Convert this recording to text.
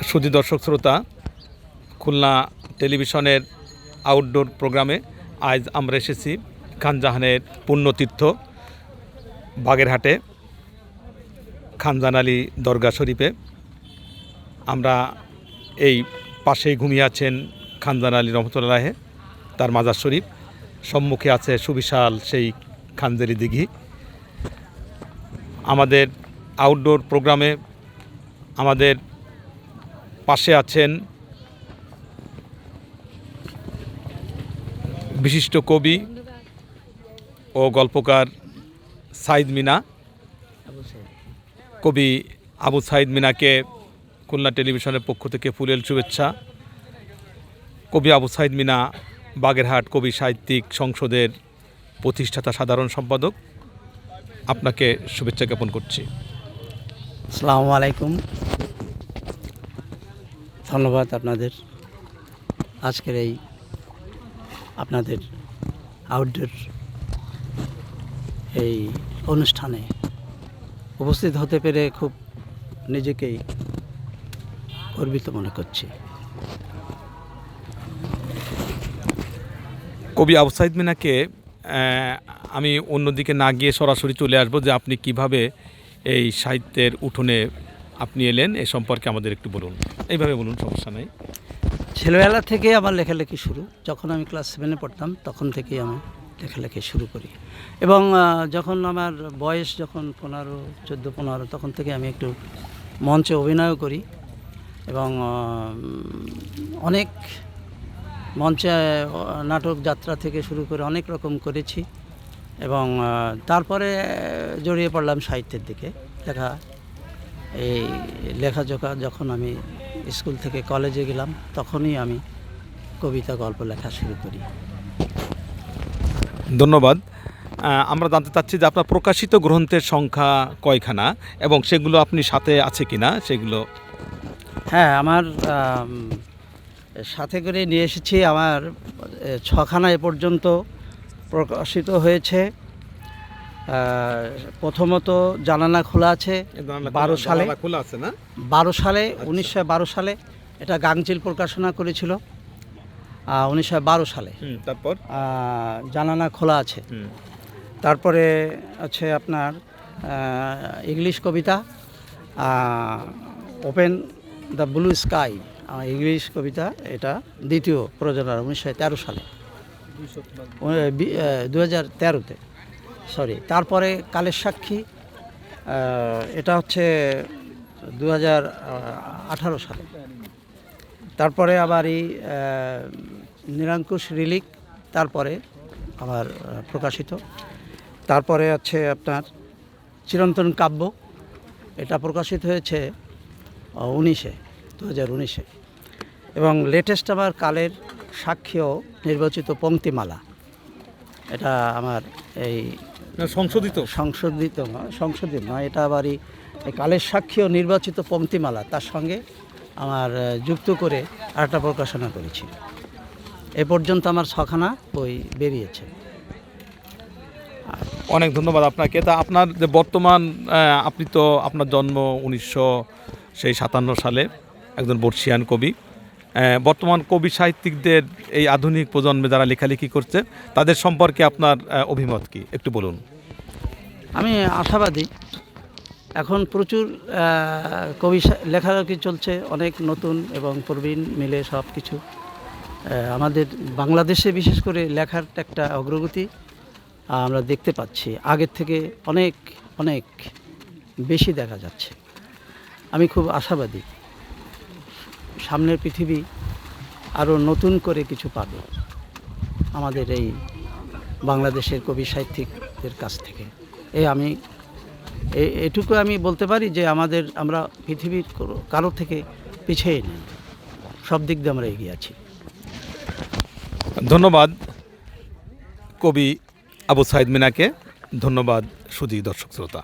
সুধী দর্শক শ্রোতা, খুলনা টেলিভিশনের আউটডোর প্রোগ্রামে আজ আমরা এসেছি খানজাহানের পুণ্যতীর্থ বাগেরহাটে খানজাহান আলী দরগা শরীফে। আমরা এই পাশেই ঘুমিয়ে আছেন খানজাহান আলী রহমতুল্লাহ, তার মাজার শরীফ। সম্মুখে আছে সুবিশাল সেই খানজারি দিঘি। আমাদের আউটডোর প্রোগ্রামে আমাদের পাশে আছেন বিশিষ্ট কবি ও গল্পকার সাইদ মিনা। কবি আবু সাইদ মিনাকে খুলনা টেলিভিশনের পক্ষ থেকে ফুলেল শুভেচ্ছা। কবি আবু সাইদ মিনা বাগেরহাট কবি সাহিত্যিক সংসদের প্রতিষ্ঠাতা সাধারণ সম্পাদক। আপনাকে শুভেচ্ছা জ্ঞাপন করছি। আসসালামু আলাইকুম, ধন্যবাদ আপনাদের আজকের এই আপনাদের আউটডোর এই অনুষ্ঠানে উপস্থিত হতে পেরে খুব নিজেকেই গর্বিত মনে করছি। কবি আবু সাইদ মিনাকে আমি অন্যদিকে না গিয়ে সরাসরি চলে আসবো যে আপনি কিভাবে এই সাহিত্যের উঠোনে আপনি এলেন, এ সম্পর্কে আমাদের একটু বলুন। এইভাবে বলুন, সমস্যা নেই। ছেলেবেলা থেকে আমার লেখালেখি শুরু। যখন আমি ক্লাস 7-এ পড়তাম তখন থেকেই আমি লেখালেখি শুরু করি এবং যখন আমার বয়স যখন 14-15 তখন থেকে আমি একটু মঞ্চে অভিনয়ও করি এবং অনেক মঞ্চে নাটক যাত্রা থেকে শুরু করে অনেক রকম করেছি এবং তারপরে জড়িয়ে পড়লাম সাহিত্যের দিকে। এই লেখাজোখা যখন আমি স্কুল থেকে কলেজে গেলাম তখনই আমি কবিতা গল্প লেখা শুরু করি। ধন্যবাদ। আমরা জানতে চাচ্ছি যে আপনার প্রকাশিত গ্রন্থের সংখ্যা কয়খানা এবং সেগুলো আপনি সাথে আছে কিনা সেগুলো। হ্যাঁ, আমার সাথে করে নিয়ে এসেছি। আমার 6খানা এ পর্যন্ত প্রকাশিত হয়েছে। প্রথমত জানালা খোলা আছে 12 সালে, 12 সালে 1912 সালে এটা গাংচিল প্রকাশনা করেছিল 1912 সালে। তারপর জানালা খোলা আছে। তারপরে আছে আপনার ইংলিশ কবিতা open the blue sky, English কবিতা, এটা দ্বিতীয় প্রযোজনা 1913 সালে 2013-তে, সরি। তারপরে কালের সাক্ষী, এটা হচ্ছে 2018 সালে। তারপরে আবার এই নিরঙ্কুশ রিলিক, তারপরে আবার প্রকাশিত। তারপরে আছে আপনার চিরন্তন কাব্য, এটা প্রকাশিত হয়েছে 2019-এ এবং লেটেস্ট আবার কালের সাক্ষীও নির্বাচিত পংক্তিমালা, এটা আমার এই সংশোধিত নয়, এটা আবার এই কালের সাক্ষীও নির্বাচিত পংক্তিমালা তার সঙ্গে আমার যুক্ত করে আরেকটা প্রকাশনা করেছি। এ পর্যন্ত আমার 6খানা বই বেরিয়েছে। অনেক ধন্যবাদ আপনাকে। তা আপনার যে বর্তমান, আপনি তো আপনার জন্ম 1957 সালে, একজন বর্ষিয়ান কবি। বর্তমান কবি সাহিত্যিকদের এই আধুনিক প্রজন্মে যারা লেখালেখি করছে তাদের সম্পর্কে আপনার অভিমত কি একটু বলুন। আমি আশাবাদী। এখন প্রচুর কবি লেখালেখি চলছে, অনেক নতুন এবং প্রবীণ মিলে সব কিছু। আমাদের বাংলাদেশে বিশেষ করে লেখার একটা অগ্রগতি আমরা দেখতে পাচ্ছি, আগের থেকে অনেক অনেক বেশি দেখা যাচ্ছে। আমি খুব আশাবাদী সামনের পৃথিবী আরও নতুন করে কিছু পাবে আমাদের এই বাংলাদেশের কবি সাহিত্যিকদের কাছ থেকে। আমি এটুকু আমি বলতে পারি যে আমরা পৃথিবীর কারো থেকে পিছিয়ে নেই, সব দিক দিয়ে আমরা এগিয়ে আছি। ধন্যবাদ কবি আবু সাইদ মিনাকে। ধন্যবাদ সুধী দর্শক শ্রোতা।